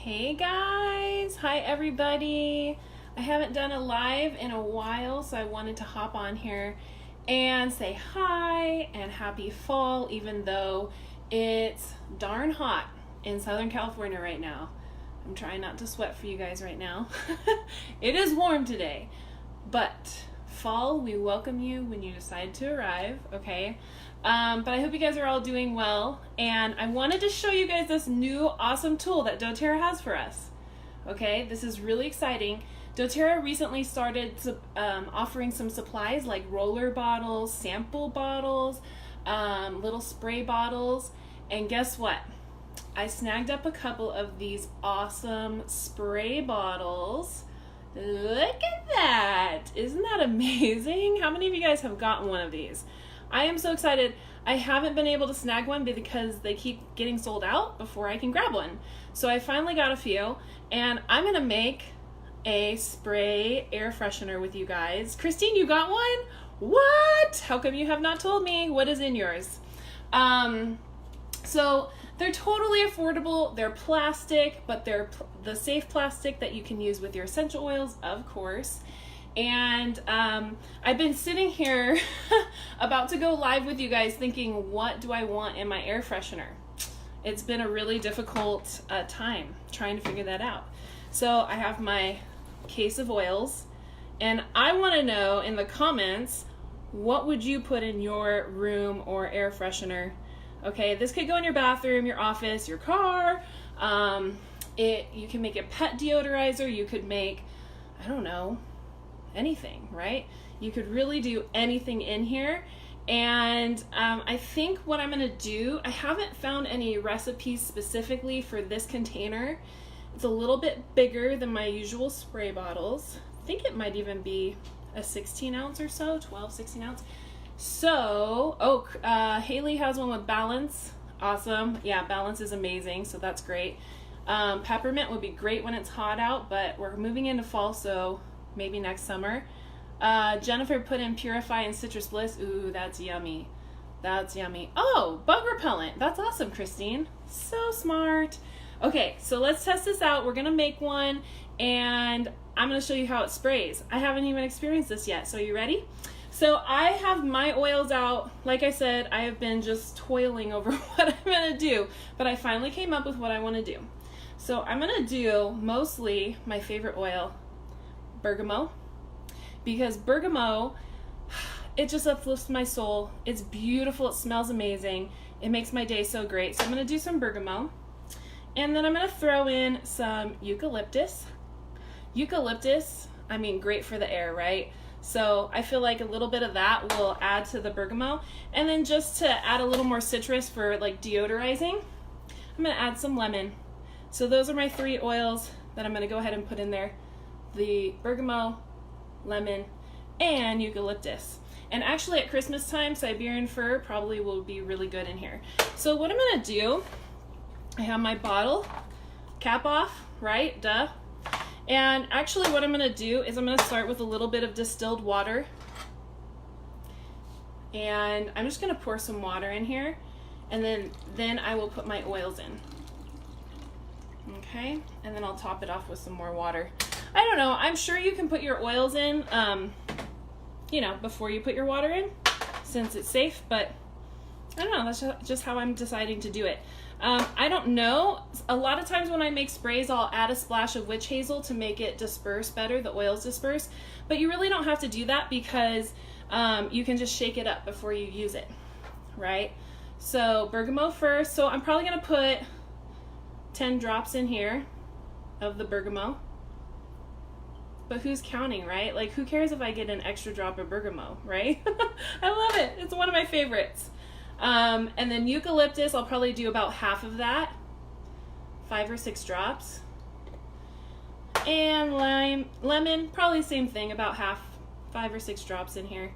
Hey guys, hi everybody. I haven't done a live in a while, so I wanted to hop on here and say hi and happy fall, even though it's darn hot in Southern California right now. I'm trying not to sweat for you guys right now. It is warm today, but fall, we welcome you when you decide to arrive, okay? But I hope you guys are all doing well, and I wanted to show you guys this new awesome tool that doTERRA has for us. Okay, this is really exciting. doTERRA recently started offering some supplies like roller bottles, sample bottles, little spray bottles, and guess what? I snagged up a couple of these awesome spray bottles. Look at that! Isn't that amazing? How many of you guys have gotten one of these? I am so excited. I haven't been able to snag one because they keep getting sold out before I can grab one. So I finally got a few, and I'm gonna make a spray air freshener with you guys. Christine, you got one? What? How come you have not told me? What is in yours? So they're totally affordable. They're plastic, but they're the safe plastic that you can use with your essential oils, of course. And I've been sitting here about to go live with you guys thinking, what do I want in my air freshener? It's been a really difficult time trying to figure that out. So I have my case of oils, and I want to know in the comments, what would you put in your room or air freshener? Okay, this could go in your bathroom, your office, your car. You can make a pet deodorizer. You could make, I don't know, anything, right? You could really do anything in here. And I think what I'm gonna do, I haven't found any recipes specifically for this container. It's a little bit bigger than my usual spray bottles. I think it might even be a 16 ounce or so, 12, 16 ounce. So, Haley has one with balance. Awesome. Yeah, balance is amazing, so that's great. Peppermint would be great when it's hot out, but we're moving into fall, so maybe next summer. Jennifer put in Purify and Citrus Bliss. Ooh, that's yummy. That's yummy. Oh, bug repellent. That's awesome, Christine. So smart. Okay, so let's test this out. We're gonna make one, and I'm gonna show you how it sprays. I haven't even experienced this yet, so are you ready? So I have my oils out. Like I said, I have been just toiling over what I'm gonna do, but I finally came up with what I wanna do. So I'm gonna do mostly my favorite oil, bergamot, because bergamot, it just uplifts my soul. It's beautiful, it smells amazing, it makes my day so great. So I'm gonna do some bergamot, and then I'm gonna throw in some eucalyptus. Eucalyptus, I mean, great for the air, right? So I feel like a little bit of that will add to the bergamot, and then just to add a little more citrus for like deodorizing, I'm gonna add some lemon. So those are my three oils that I'm gonna go ahead and put in there. The bergamot, lemon, and eucalyptus. And actually at Christmas time, Siberian fir probably will be really good in here. So what I'm gonna do, I have my bottle cap off, right? Duh. And actually what I'm gonna do is I'm gonna start with a little bit of distilled water. And I'm just gonna pour some water in here, and then I will put my oils in. Okay, and then I'll top it off with some more water. I don't know, I'm sure you can put your oils in, before you put your water in, since it's safe, but I don't know, that's just how I'm deciding to do it. I don't know, a lot of times when I make sprays, I'll add a splash of witch hazel to make it disperse better, the oils disperse, but you really don't have to do that because you can just shake it up before you use it, right? So bergamot first, so I'm probably gonna put 10 drops in here of the bergamot. But who's counting, right? Like, who cares if I get an extra drop of bergamot, right? I love it. It's one of my favorites. And then eucalyptus, I'll probably do about half of that, 5 or 6 drops. And lemon, probably the same thing, about half, 5 or 6 drops in here.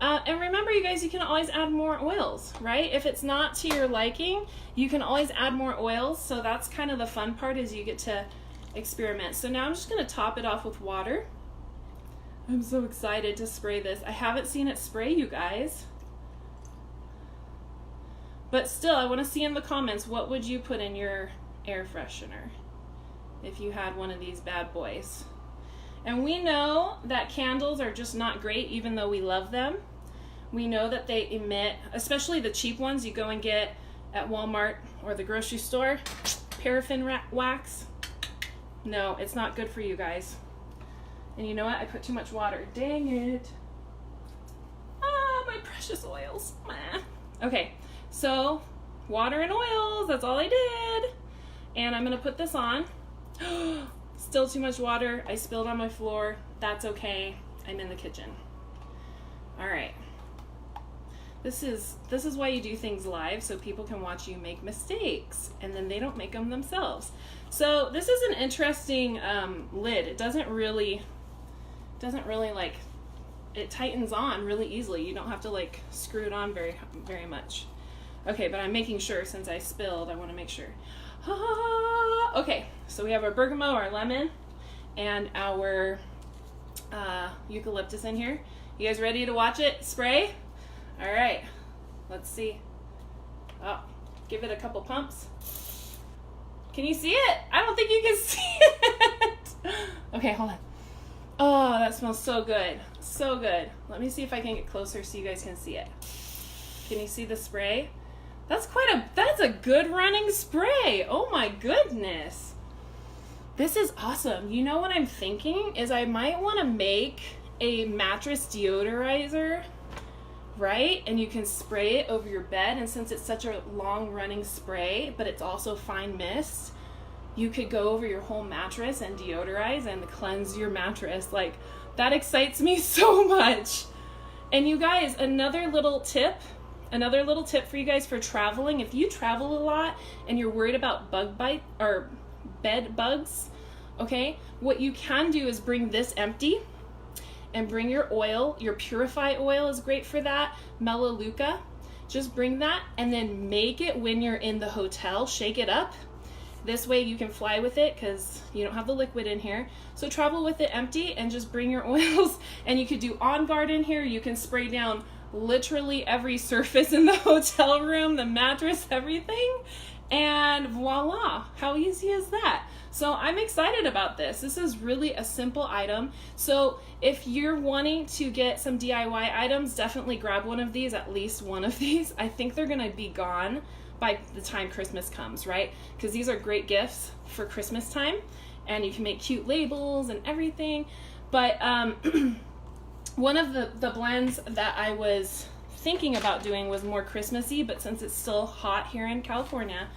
And remember, you guys, you can always add more oils, right? If it's not to your liking, you can always add more oils. So that's kind of the fun part, is you get to experiment. So now I'm just going to top it off with water. I'm so excited to spray this. I haven't seen it spray, you guys. But still, I want to see in the comments, what would you put in your air freshener? if you had one of these bad boys. And we know that candles are just not great even though we love them. We know that they emit, especially the cheap ones you go and get at Walmart or the grocery store, paraffin wax. No, it's not good for you guys. And you know what? I put too much water. Dang it. Ah, my precious oils. Okay, so water and oils, that's all I did. And I'm gonna put this on. Still too much water. I spilled on my floor. That's okay. I'm in the kitchen. All right. This is why you do things live, so people can watch you make mistakes and then they don't make them themselves. So this is an interesting lid. It doesn't really like, it tightens on really easily. You don't have to like screw it on very much. Okay, but I'm making sure, since I spilled, I want to make sure. Okay, so we have our bergamot, our lemon, and our eucalyptus in here. You guys ready to watch it spray? All right, let's see. Oh, give it a couple pumps. Can you see it? I don't think you can see it. Okay, hold on. Oh, that smells so good. So good. Let me see if I can get closer so you guys can see it. Can you see the spray? That's a good running spray. Oh my goodness. This is awesome. You know what I'm thinking is I might want to make a mattress deodorizer, right? And you can spray it over your bed, and since it's such a long running spray, but it's also fine mist, you could go over your whole mattress and deodorize and cleanse your mattress. Like, that excites me so much. And you guys, another little tip for you guys for traveling. If you travel a lot and you're worried about bug bite or bed bugs, okay, what you can do is bring this empty and bring your oil. Your Purify oil is great for that. Melaleuca. Just bring that and then make it when you're in the hotel. Shake it up. This way you can fly with it because you don't have the liquid in here. So travel with it empty and just bring your oils. And you could do On Guard in here. You can spray down literally every surface in the hotel room, the mattress, everything. And voila, how easy is that? So I'm excited about this. This is really a simple item. So if you're wanting to get some DIY items, definitely grab one of these, at least one of these. I think they're gonna be gone by the time Christmas comes, right? Because these are great gifts for Christmas time, and you can make cute labels and everything. But one of the blends that I was thinking about doing was more Christmassy, but since it's still hot here in California,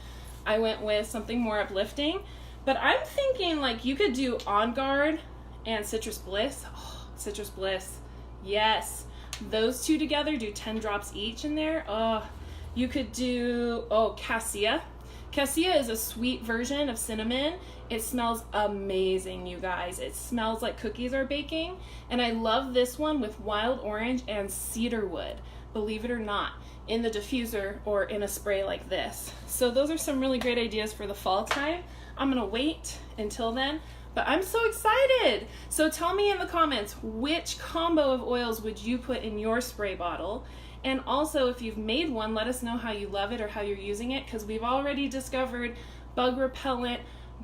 I went with something more uplifting. But I'm thinking like you could do On Guard and Citrus Bliss. Oh, Citrus Bliss, yes. Those two together, do 10 drops each in there. Oh, you could do, cassia. Cassia is a sweet version of cinnamon. It smells amazing, you guys. It smells like cookies are baking. And I love this one with wild orange and cedarwood, believe it or not, in the diffuser or in a spray like this. So those are some really great ideas for the fall time. I'm gonna wait until then, but I'm so excited. So tell me in the comments, which combo of oils would you put in your spray bottle? And also, if you've made one, let us know how you love it or how you're using it, because we've already discovered bug repellent,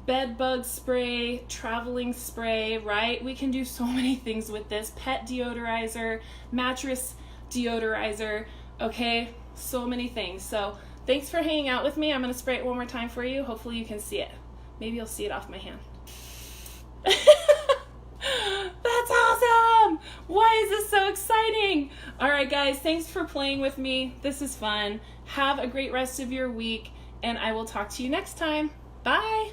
bed bug spray, traveling spray, right? We can do so many things with this. Pet deodorizer, mattress deodorizer, okay? So many things. So thanks for hanging out with me. I'm gonna spray it one more time for you. Hopefully you can see it. Maybe you'll see it off my hand. That's awesome! Why is this so exciting? All right, guys, thanks for playing with me. This is fun. Have a great rest of your week, and I will talk to you next time. Bye!